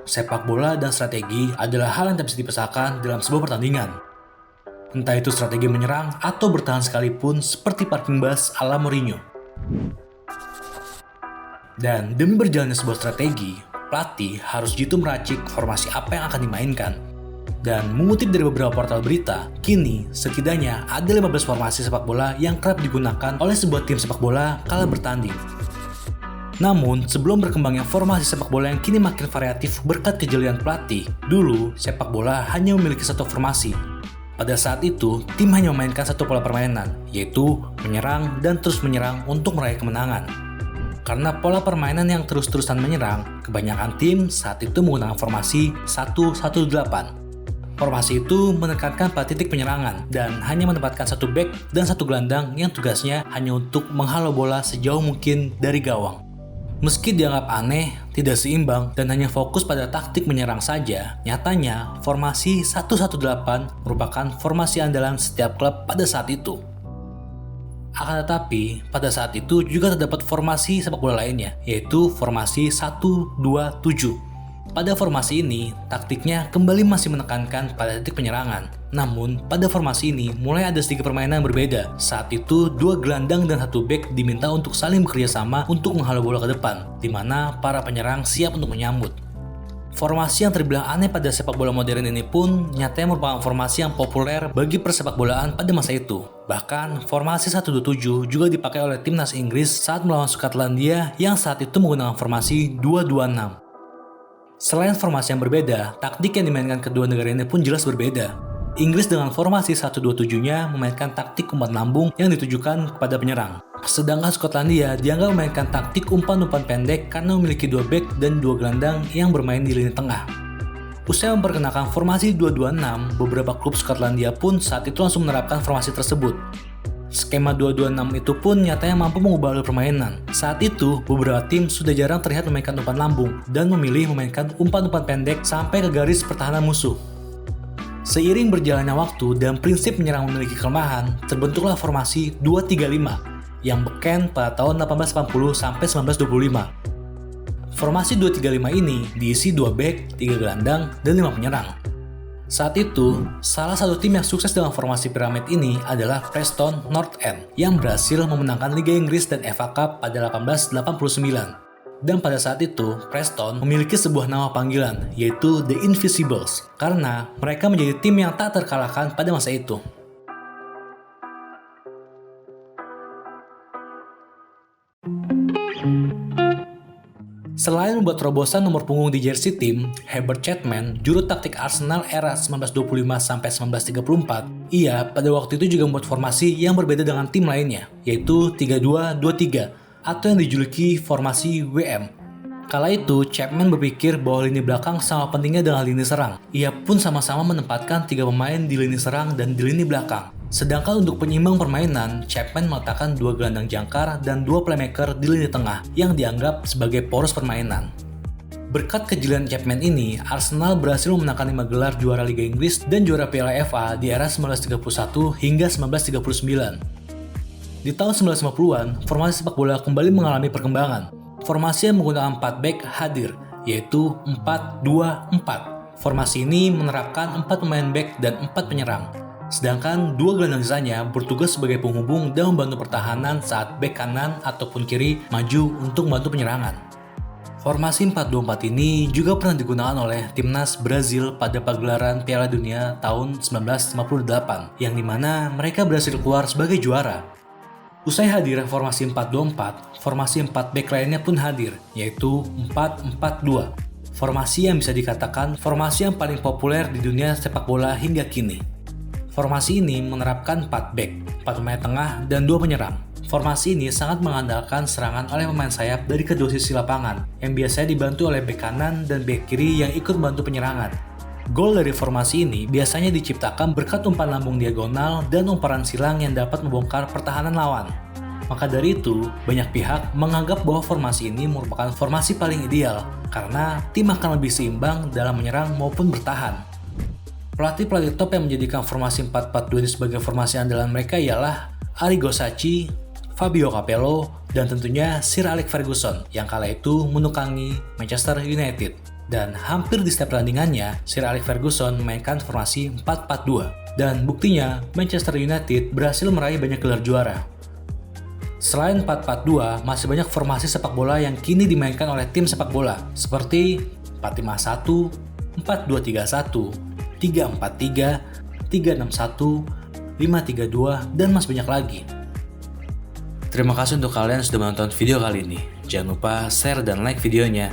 Sepak bola dan strategi adalah hal yang tak bisa dipisahkan dalam sebuah pertandingan. Entah itu strategi menyerang atau bertahan sekalipun seperti parking bus ala Mourinho. Dan demi berjalannya sebuah strategi, pelatih harus jitu meracik formasi apa yang akan dimainkan. Dan mengutip dari beberapa portal berita, kini setidaknya ada 15 formasi sepak bola yang kerap digunakan oleh sebuah tim sepak bola kala bertanding. Namun, sebelum berkembangnya formasi sepak bola yang kini makin variatif berkat kejelian pelatih, dulu sepak bola hanya memiliki satu formasi. Pada saat itu, tim hanya memainkan satu pola permainan, yaitu menyerang dan terus menyerang untuk meraih kemenangan. Karena pola permainan yang terus-terusan menyerang, kebanyakan tim saat itu menggunakan formasi 1-1-8. Formasi itu menekankan pada titik penyerangan dan hanya menempatkan satu bek dan satu gelandang yang tugasnya hanya untuk menghalau bola sejauh mungkin dari gawang. Meski dianggap aneh, tidak seimbang, dan hanya fokus pada taktik menyerang saja, nyatanya formasi 1-1-8 merupakan formasi andalan setiap klub pada saat itu. Akan tetapi, pada saat itu juga terdapat formasi sepak bola lainnya, yaitu formasi 1-2-7. Pada formasi ini, taktiknya kembali masih menekankan pada titik penyerangan. Namun, pada formasi ini mulai ada sedikit permainan yang berbeda. Saat itu, dua gelandang dan satu bek diminta untuk saling bekerja sama untuk menghalau bola ke depan, di mana para penyerang siap untuk menyambut. Formasi yang terbilang aneh pada sepak bola modern ini pun nyatanya merupakan formasi yang populer bagi persepak bolaan pada masa itu. Bahkan, formasi 1-2-7 juga dipakai oleh timnas Inggris saat melawan Skotlandia yang saat itu menggunakan formasi 2-2-6. Selain formasi yang berbeda, taktik yang dimainkan kedua negara ini pun jelas berbeda. Inggris dengan formasi 1-2-7-nya memainkan taktik umpan lambung yang ditujukan kepada penyerang. Sedangkan Skotlandia dianggap memainkan taktik umpan-umpan pendek karena memiliki dua bek dan dua gelandang yang bermain di lini tengah. Usai memperkenalkan formasi 2-2-6, beberapa klub Skotlandia pun saat itu langsung menerapkan formasi tersebut. Skema 2-2-6 itu pun nyatanya mampu mengubah alur permainan. Saat itu, beberapa tim sudah jarang terlihat memainkan umpan lambung dan memilih memainkan umpan-umpan pendek sampai ke garis pertahanan musuh. Seiring berjalannya waktu dan prinsip menyerang memiliki kelemahan, terbentuklah formasi 2-3-5 yang beken pada tahun 1880 sampai 1925. Formasi 2-3-5 ini diisi 2 bek, 3 gelandang, dan 5 penyerang. Saat itu, salah satu tim yang sukses dengan formasi piramid ini adalah Preston North End yang berhasil memenangkan Liga Inggris dan FA Cup pada 1889. Dan pada saat itu, Preston memiliki sebuah nama panggilan, yaitu The Invisibles, karena mereka menjadi tim yang tak terkalahkan pada masa itu. Selain membuat terobosan nomor punggung di jersey tim, Herbert Chapman, juru taktik Arsenal era 1925-1934, ia pada waktu itu juga membuat formasi yang berbeda dengan tim lainnya, yaitu 3-2-2-3, atau yang dijuluki formasi WM. Kala itu, Chapman berpikir bahwa lini belakang sama pentingnya dengan lini serang. Ia pun sama-sama menempatkan 3 pemain di lini serang dan di lini belakang. Sedangkan untuk penyeimbang permainan, Chapman meletakkan 2 gelandang jangkar dan 2 playmaker di lini tengah yang dianggap sebagai poros permainan. Berkat kejelian Chapman ini, Arsenal berhasil memenangkan 5 gelar juara Liga Inggris dan juara Piala FA di era 1931 hingga 1939. Di tahun 1950-an, formasi sepak bola kembali mengalami perkembangan. Formasi yang menggunakan 4 back hadir, yaitu 4-2-4. Formasi ini menerapkan 4 pemain back dan 4 penyerang. Sedangkan 2 gelandang sisanya bertugas sebagai penghubung dan membantu pertahanan saat bek kanan ataupun kiri maju untuk membantu penyerangan. Formasi 4-2-4 ini juga pernah digunakan oleh timnas Brazil pada pagelaran Piala Dunia tahun 1958, yang dimana mereka berhasil keluar sebagai juara. Usai hadir formasi 4-2-4, formasi 4 back lainnya pun hadir, yaitu 4-4-2. Formasi yang bisa dikatakan formasi yang paling populer di dunia sepak bola hingga kini. Formasi ini menerapkan 4 back, 4 pemain tengah, dan 2 penyerang. Formasi ini sangat mengandalkan serangan oleh pemain sayap dari kedua sisi lapangan, yang biasanya dibantu oleh bek kanan dan bek kiri yang ikut membantu penyerangan. Gol dari formasi ini biasanya diciptakan berkat umpan lambung diagonal dan umparan silang yang dapat membongkar pertahanan lawan. Maka dari itu, banyak pihak menganggap bahwa formasi ini merupakan formasi paling ideal, karena tim akan lebih seimbang dalam menyerang maupun bertahan. Pelatih-pelatih top yang menjadikan formasi 4-4-2 ini sebagai formasi andalan mereka ialah Arrigo Sacchi, Fabio Capello, dan tentunya Sir Alex Ferguson yang kala itu menukangi Manchester United. Dan hampir di setiap pertandingannya, Sir Alex Ferguson memainkan formasi 4-4-2. Dan buktinya, Manchester United berhasil meraih banyak gelar juara. Selain 4-4-2, masih banyak formasi sepak bola yang kini dimainkan oleh tim sepak bola, seperti 4-5-1, 4-2-3-1, 3-4-3, 3-6-1, 5-3-2, dan masih banyak lagi. Terima kasih untuk kalian yang sudah menonton video kali ini. Jangan lupa share dan like videonya.